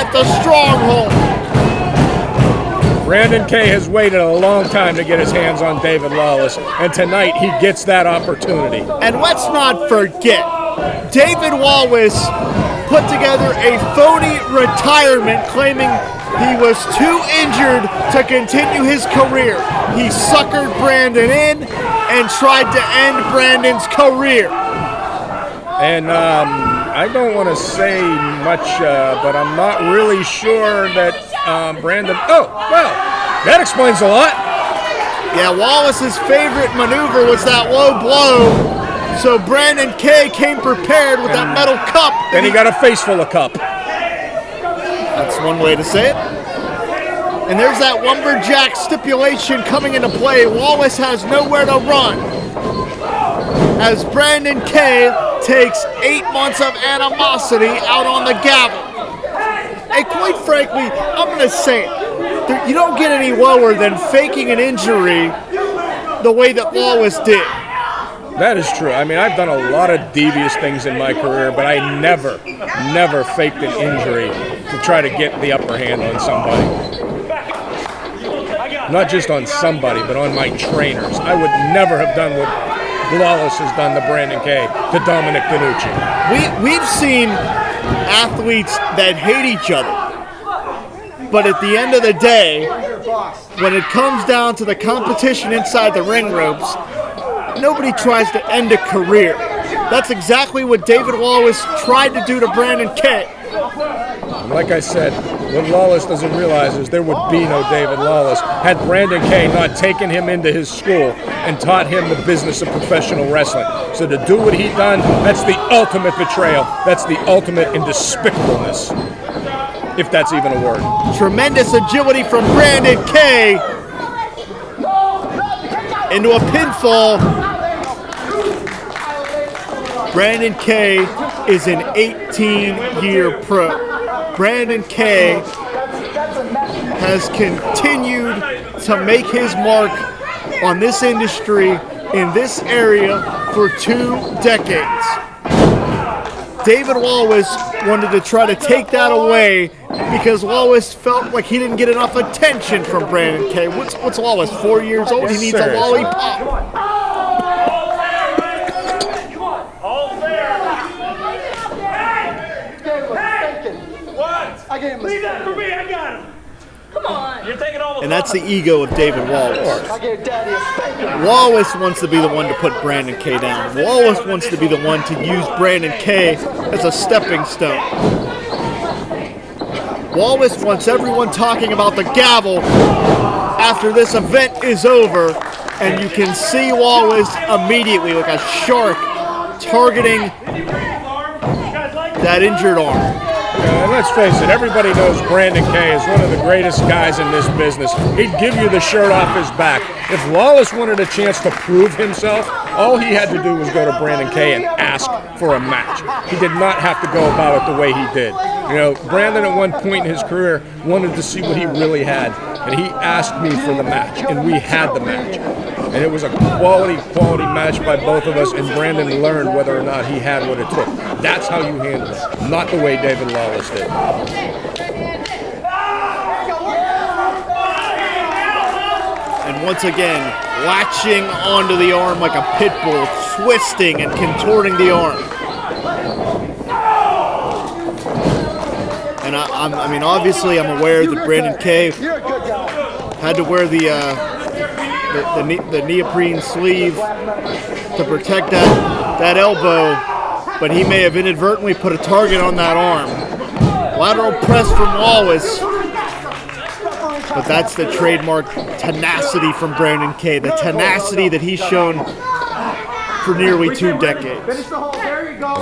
at the Stronghold. Brandon Kay has waited a long time to get his hands on David Lawless, and tonight he gets that opportunity. And let's not forget, David Lawless put together a phony retirement claiming he was too injured to continue his career. He suckered Brandon in and tried to end Brandon's career. And I don't want to say much, but I'm not really sure that Brandon... Oh, well, that explains a lot. Yeah, Wallace's favorite maneuver was that low blow, so Brandon Kay came prepared with that metal cup. Then he got a face full of cup. That's one way to say it. And there's that Lumberjack stipulation coming into play. Wallace has nowhere to run, as Brandon Kay takes 8 months of animosity out on the gavel. And quite frankly, I'm going to say it. You don't get any lower than faking an injury the way that Lawless did. That is true. I mean, I've done a lot of devious things in my career, but I never faked an injury to try to get the upper hand on somebody. Not just on somebody, but on my trainers. I would never have done what Lawless has done to Brandon Kay, to Dominic DiNucci. We've seen athletes that hate each other, but at the end of the day, when it comes down to the competition inside the ring ropes, nobody tries to end a career. That's exactly what David Lawless tried to do to Brandon Kay. Like I said, what Lawless doesn't realize is there would be no David Lawless had Brandon Kay not taken him into his school and taught him the business of professional wrestling. So to do what he done, that's the ultimate betrayal. That's the ultimate in despicableness, if that's even a word. Tremendous agility from Brandon Kay into a pinfall. Brandon Kay is an 18-year pro. Brandon Kay has continued to make his mark on this industry in this area for 2 decades. David Lawless wanted to try to take that away because Lawless felt like he didn't get enough attention from Brandon Kay. What's Lawless, 4 years old? He needs a lollipop. Leave that for me, I got him. Come on. You're taking all the And that's the ego of David Lawless. I gave Daddy a spanking. Lawless wants to be the one to put Brandon Kay down. Lawless wants to be the one to use Brandon Kay as a stepping stone. Lawless wants everyone talking about the gavel after this event is over, and you can see Lawless immediately like a shark targeting that injured arm. And let's face it, everybody knows Brandon Kay is one of the greatest guys in this business. He'd give you the shirt off his back. If Lawless wanted a chance to prove himself, all he had to do was go to Brandon Kay and ask for a match. He did not have to go about it the way he did. You know, Brandon at one point in his career wanted to see what he really had, and he asked me for the match, and we had the match. And it was a quality match by both of us, and Brandon learned whether or not he had what it took. That's how you handle it, not the way David Lawless did. And once again, latching onto the arm like a pit bull, twisting and contorting the arm. And I mean, obviously, I'm aware that Brandon Kay had to wear the neoprene sleeve to protect that elbow, but he may have inadvertently put a target on that arm. Lateral press from Lawless, but that's the trademark tenacity from Brandon Kay, the tenacity that he's shown for nearly 2 decades.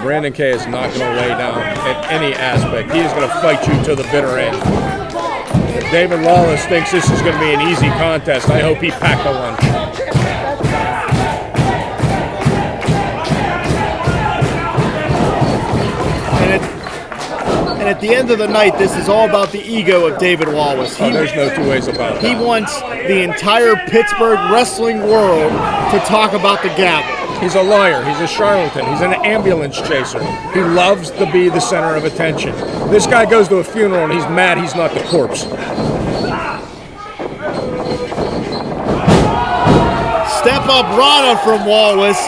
Brandon Kay is not going to lay down at any aspect. He is going to fight you to the bitter end. If David Lawless thinks this is going to be an easy contest, I hope he packed a lunch. And at the end of the night, this is all about the ego of David Lawless. There's no 2 ways about it. He wants the entire Pittsburgh wrestling world to talk about the gavel. He's a liar. He's a charlatan. He's an ambulance chaser. He loves to be the center of attention. This guy goes to a funeral and he's mad he's not the corpse. Step up Rana from Lawless.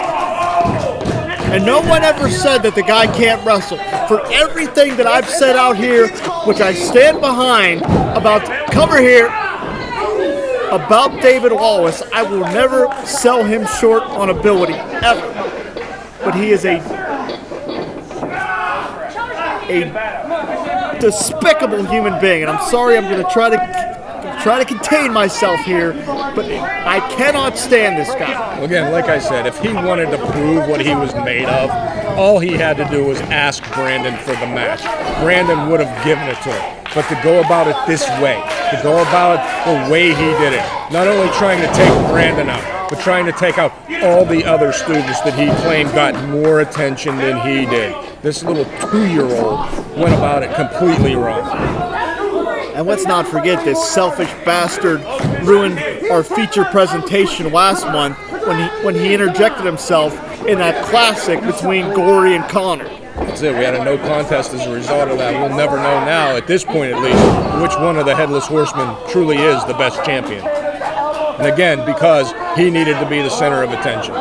And no one ever said that the guy can't wrestle. For everything that I've said out here, which I stand behind, about cover here, about David Lawless, I will never sell him short on ability, ever. But he is a despicable human being, and I'm sorry, I'm going to try to contain myself here, but I cannot stand this guy. Again, like I said, if he wanted to prove what he was made of, all he had to do was ask Brandon for the match. Brandon would have given it to him. But to go about it this way, to go about it the way he did it, not only trying to take Brandon out, but trying to take out all the other students that he claimed got more attention than he did. This little 2-year-old went about it completely wrong. And let's not forget this selfish bastard ruined our feature presentation last month when he interjected himself in that classic between Gory and Connor. That's it. We had a no contest as a result of that. We'll never know now, at this point at least, which one of the Headless Horsemen truly is the best champion. And again, because he needed to be the center of attention.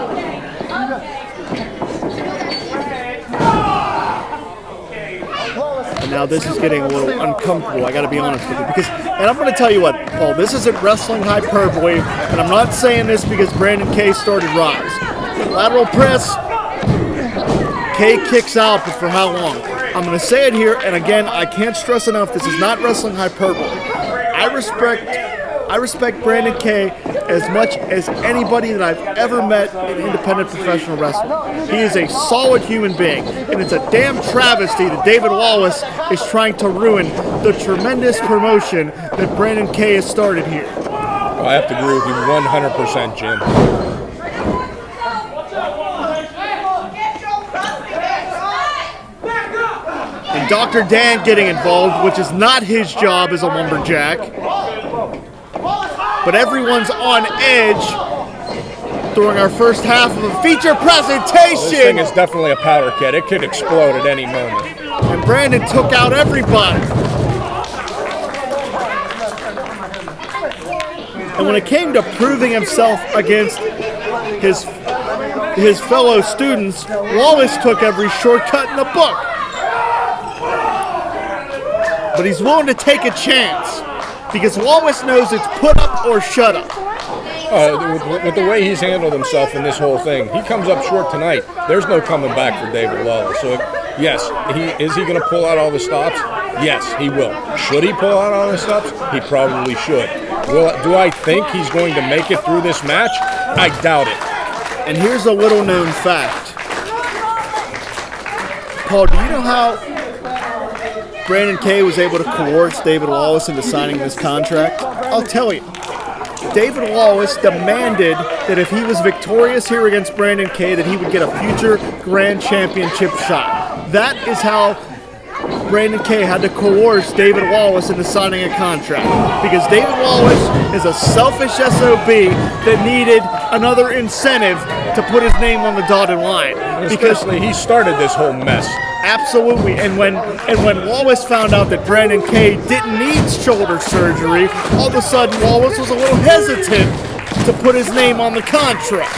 And now this is getting a little uncomfortable, I gotta be honest with you. And I'm gonna tell you what, Paul, this isn't wrestling hyperbole, and I'm not saying this because Brandon K started Ryse. Lateral press, K kicks out, but for how long? I'm going to say it here, and again, I can't stress enough, this is not wrestling hyperbole. I respect Brandon K as much as anybody that I've ever met in independent professional wrestling. He is a solid human being, and it's a damn travesty that David Lawless is trying to ruin the tremendous promotion that Brandon K has started here. Well, I have to agree with you 100%, Jim. And Dr. Dan getting involved, which is not his job as a lumberjack. But everyone's on edge during our first half of a feature presentation. This thing is definitely a powder keg. It could explode at any moment. And Brandon took out everybody. And when it came to proving himself against his fellow students, Lawless took every shortcut in the book. But he's willing to take a chance because Lawless knows it's put up or shut up. With the way he's handled himself in this whole thing, he comes up short tonight. There's no coming back for David Lawless. So, yes, is he going to pull out all the stops? Yes, he will. Should he pull out all the stops? He probably should. Do I think he's going to make it through this match? I doubt it. And here's a little known fact. Paul, do you know how Brandon K was able to coerce David Lawless into signing this contract? I'll tell you. David Lawless demanded that if he was victorious here against Brandon K, that he would get a future Grand Championship shot. That is how Brandon K had to coerce David Lawless into signing a contract. Because David Lawless is a selfish SOB that needed another incentive to put his name on the dotted line. Especially he started this whole mess. Absolutely, and when Lawless found out that Brandon K didn't need shoulder surgery, all of a sudden Lawless was a little hesitant to put his name on the contract.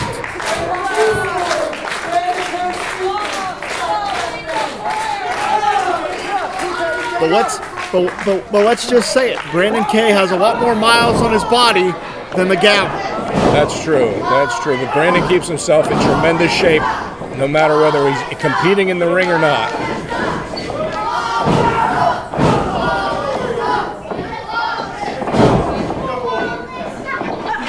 But let's just say it. Brandon K has a lot more miles on his body than the gavel. That's true. That's true. But Brandon keeps himself in tremendous shape, no matter whether he's competing in the ring or not.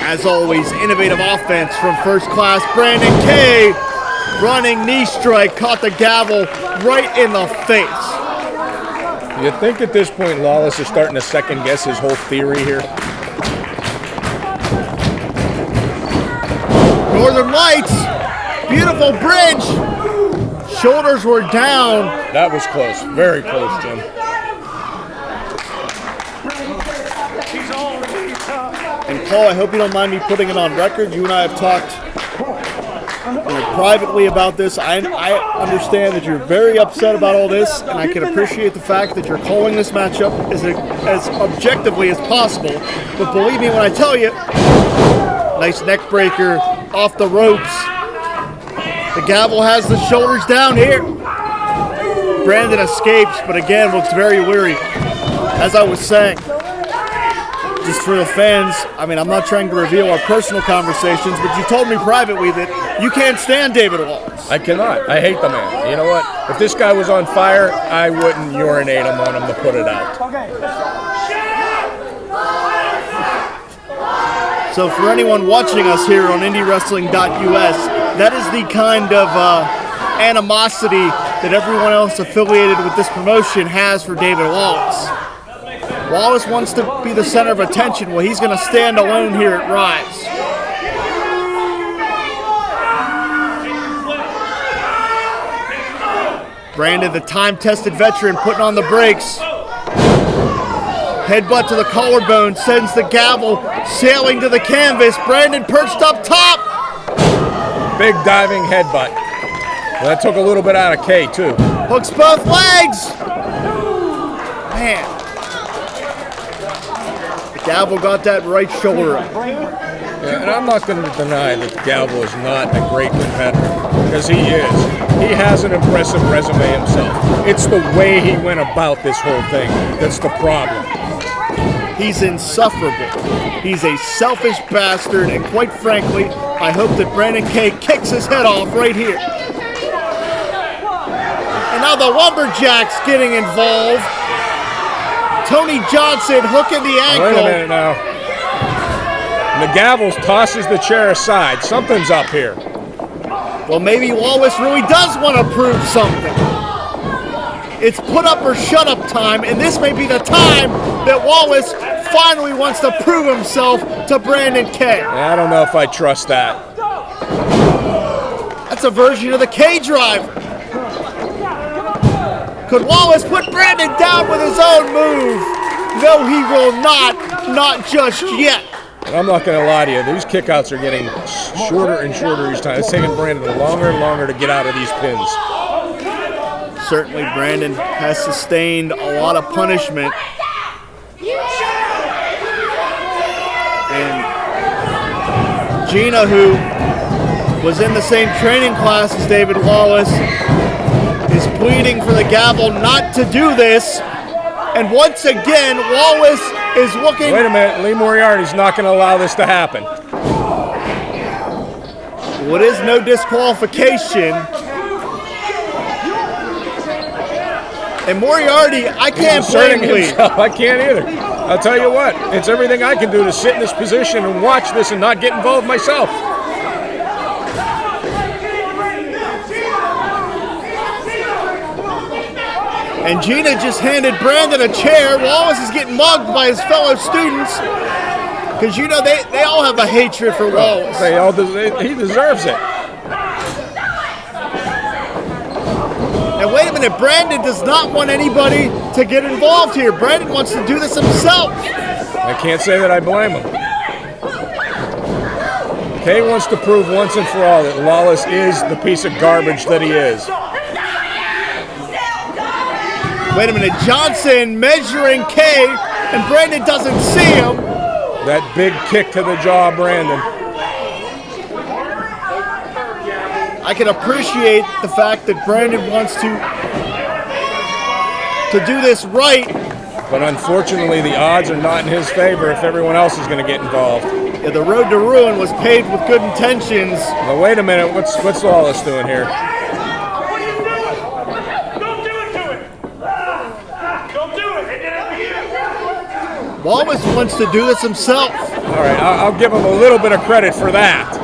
As always, innovative offense from first class Brandon K. Running knee strike, caught the gavel right in the face. You think at this point Lawless is starting to second guess his whole theory here? Northern Lights, beautiful bridge. Shoulders were down. That was close, very close, Jim. And Paul, I hope you don't mind me putting it on record. You and I have talked in a privately about this. I understand that you're very upset about all this, and I can appreciate the fact that you're calling this matchup as objectively as possible. But believe me when I tell you, nice neck breaker off the ropes. The gavel has the shoulders down here. Brandon escapes, but again looks very weary. As I was saying, just for the fans, I mean, I'm not trying to reveal our personal conversations, but you told me privately that you can't stand David Lawless. I cannot. I hate the man. You know what? If this guy was on fire, I wouldn't urinate him on him to put it out. So for anyone watching us here on IndyWrestling.us, that is the kind of animosity that everyone else affiliated with this promotion has for David Lawless. Lawless wants to be the center of attention. Well, he's going to stand alone here at Ryse. Brandon, the time-tested veteran, putting on the brakes. Headbutt to the collarbone, sends the gavel sailing to the canvas. Brandon perched up top. Big diving headbutt. Well, that took a little bit out of K, too. Hooks both legs. Man. Gavel got that right shoulder up. Yeah, and I'm not going to deny that Gavel is not a great competitor, because he is. He has an impressive resume himself. It's the way he went about this whole thing that's the problem. He's insufferable. He's a selfish bastard, and quite frankly, I hope that Brandon K kicks his head off right here. And now the Lumberjack's getting involved. Tony Johnson hooking the ankle. Wait a minute now. And the gavel tosses the chair aside. Something's up here. Well, maybe Lawless really does want to prove something. It's put up or shut up time, and this may be the time that Lawless finally wants to prove himself to Brandon K. I don't know if I trust that. That's a version of the K driver. Could Lawless put Brandon down with his own move? No, he will not just yet. And I'm not going to lie to you, these kickouts are getting shorter and shorter each time. It's taking Brandon longer and longer to get out of these pins. Certainly Brandon has sustained a lot of punishment. And Gina, who was in the same training class as David Lawless, is pleading for the gavel not to do this. And once again, Lawless is looking... Wait a minute, Lee Moriarty's not going to allow this to happen. Well, it is no disqualification. And Moriarty, I can't blame Lee. I can't either. I'll tell you what, it's everything I can do to sit in this position and watch this and not get involved myself. And Gina just handed Brandon a chair. Lawless is getting mugged by his fellow students. Because, you know, they all have a hatred for Lawless. He deserves it. And wait a minute, Brandon does not want anybody to get involved here. Brandon wants to do this himself. I can't say that I blame him. Kay wants to prove once and for all that Lawless is the piece of garbage that he is. Wait a minute, Johnson measuring Kay, and Brandon doesn't see him. That big kick to the jaw, Brandon. I can appreciate the fact that Brandon wants to do this right. But unfortunately, the odds are not in his favor if everyone else is going to get involved. Yeah, the road to ruin was paved with good intentions. Now, wait a minute, what's Lawless doing here? Lawless wants to do this himself. All right, I'll give him a little bit of credit for that.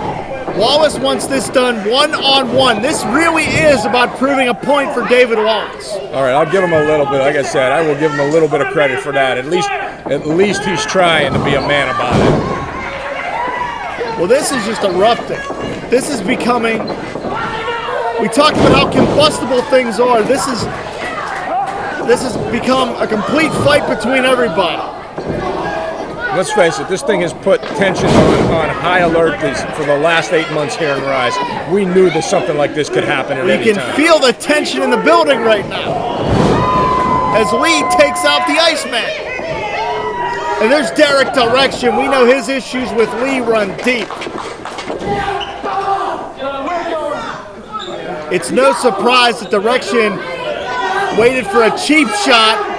Lawless wants this done one-on-one. This really is about proving a point for David Lawless. All right, I'll give him a little bit. Like I said, I will give him a little bit of credit for that. At least he's trying to be a man about it. Well, this is just erupting. This is becoming... We talked about how combustible things are. This has become a complete fight between everybody. Let's face it, this thing has put tension on high alert for the last 8 months here in Ryse. We knew that something like this could happen at any You time. can feel the tension in the building right now as Lee takes out the Iceman. And there's Derek Direction. We know his issues with Lee run deep. It's no surprise that Direction waited for a cheap shot.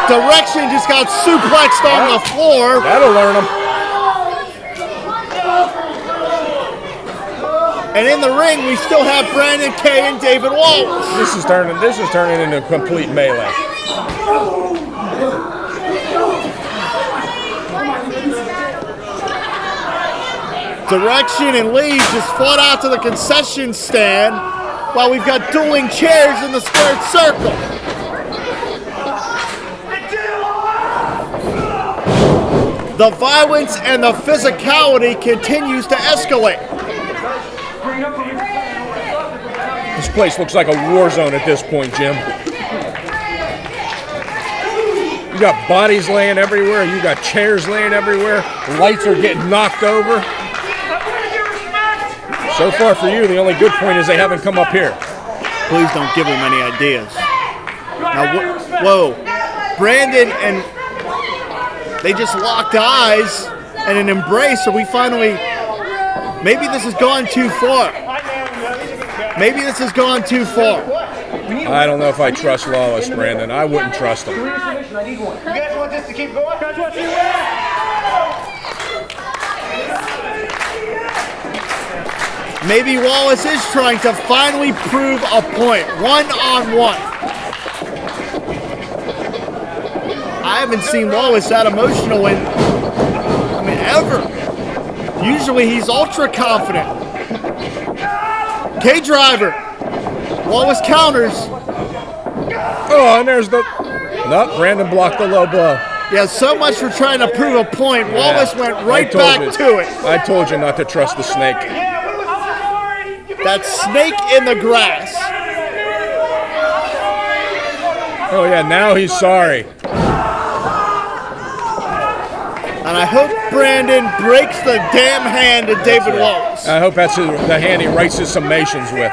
Direction just got suplexed on the floor. That'll learn him. And in the ring, we still have Brandon K and David Lawless. This is turning into a complete melee. Direction and Lee just fought out to the concession stand while we've got dueling chairs in the squared circle. The violence and the physicality continues to escalate. This place looks like a war zone at this point, Jim. You got bodies laying everywhere. You got chairs laying everywhere. Lights are getting knocked over. So far for you, the only good point is they haven't come up here. Please don't give him any ideas. Now, whoa. Brandon and they just locked eyes and an embrace, so we finally, maybe this has gone too far. Maybe this has gone too far. I don't know if I trust Lawless, Brandon. I wouldn't trust him. You guys want this to keep going? That's what you Maybe Lawless is trying to finally prove a point, one-on-one. I haven't seen Lawless that emotional in, ever. Usually he's ultra confident. K-driver. Lawless counters. Oh, and there's the... No, Brandon blocked the low blow. Yeah, so much for trying to prove a point. Lawless went right back to it. I told you not to trust the snake. That snake in the grass. Oh, yeah, now he's sorry. And I hope Brandon breaks the damn hand to David Lawless. I hope that's the hand he writes his summations with.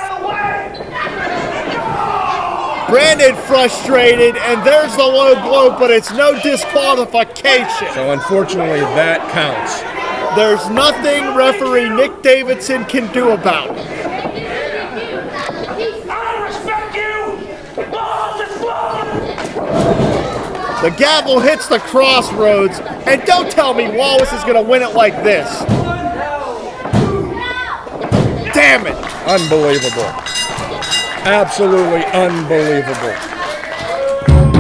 Brandon frustrated, and there's the low blow, but it's no disqualification. So unfortunately, that counts. There's nothing referee Nick Davidson can do about it. The gavel hits the crossroads, and don't tell me Lawless is going to win it like this. Damn it. Unbelievable. Absolutely unbelievable.